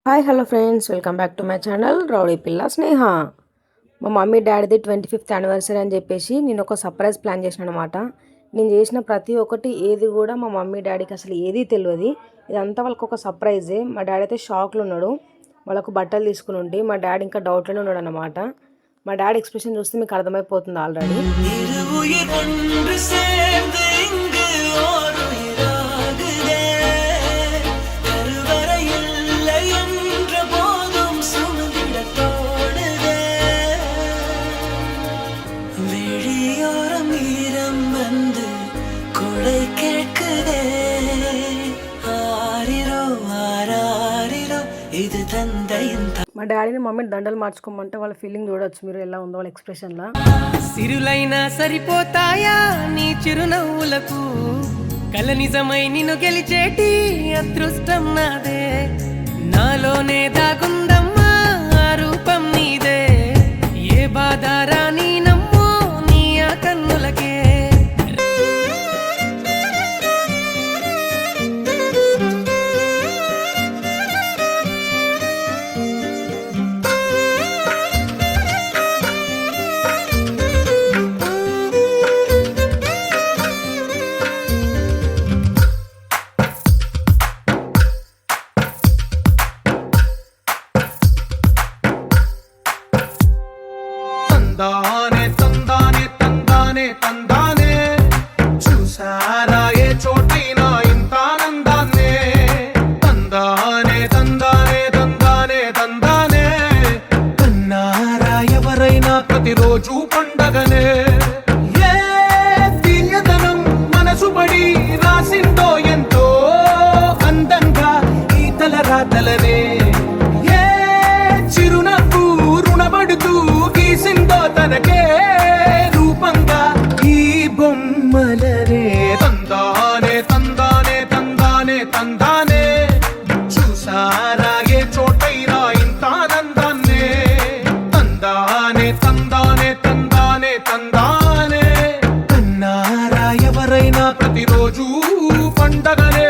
Hi hello friends, welcome back to my channel rowdy పిల్ల స్నేహ. మా mummy డాడీది 25th anniversary అని చెప్పేసి నేను ఒక సర్ప్రైజ్ ప్లాన్ చేసిన అనమాట. నేను చేసిన ప్రతి ఒక్కటి ఏది కూడా మా మమ్మీ డాడీకి అసలు ఏది తెలియదు. ఇదంతా వాళ్ళకి ఒక సర్ప్రైజే. మా డాడీ అయితే షాక్లో ఉన్నాడు. వాళ్ళకు బట్టలు తీసుకుని ఉండి మా డాడీ ఇంకా డౌట్లోనే ఉన్నాడు అనమాట. మా డాడీ ఎక్స్ప్రెషన్ చూస్తే మీకు అర్థమైపోతుంది ఆల్రెడీ. మా డాడీని మమ్మీని దండలు మార్చుకోమంటే వాళ్ళ ఫీలింగ్ చూడొచ్చు మీరు, ఎలా ఉందో వాళ్ళ ఎక్స్ప్రెషన్లా. సిరులైనా సరిపోతాయా నీ చిరునవ్వులకు, కల నిజమై నిన్ను గెలిచేటి అదృష్టం నాదే. నాలోనే దాగుందమ్మా ఆ రూపం నీదే, ఏ బాధ రాని నమ్మో నీ ఆ కన్నులకే. తందానే తందానే తందానే తందానే, చూసారా ఏ చోటైనా ఇంత ఆనందాన్నే. తందానే తందానే తందానే తందానే, కన్నారా ఎవరైనా ప్రతిరోజు పండగనే. ఏ తీయదనం మనసు పడి రాసిందో ఎంతో అందంగా ఈ తలరాతలనే. ఏ చిరునవ్వు రుణపడుతూ గీసిందో తనకే రూపంగా ఈ బొమ్మలనే. తందానే తందానే తందానే తందానే, చూసారా ఏ చోటైనా ఇంత ఆనందాన్నే. తందానే తందానే తందానే తందానే, కన్నారా ఎవరైనా ప్రతిరోజు పండగనే.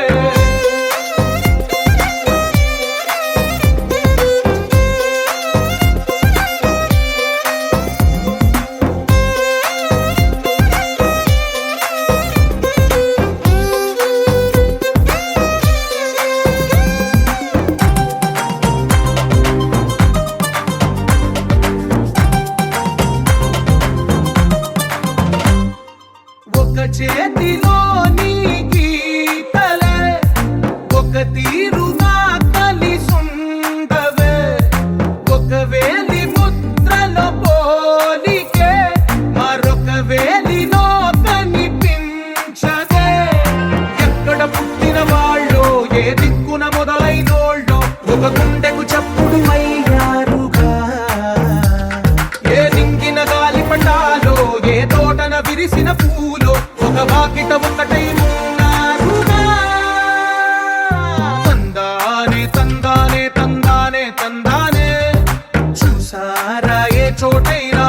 ఒక చేతిలో నీ గీతలే, ఒక తీరుగా కలిసుండవే. ఒక వేలి ముద్రలో పోలికే మరొక వేలిలో కనిపించదే. ఎక్కడ పుట్టిన వాళ్ళో ఏ దిక్కున మొదలైనోళ్ళో ఒక గుండెకు చప్పుడు అయ్యారుగా. ఏ దింగిన గాలి పటాలో ఏ తోటన విరిసిన పూలో ఒక వాకిట ఒకటై ఉన్నారుగా. తందానే తందానే తందానే తందానే, చూసారా ఏ చోటైనా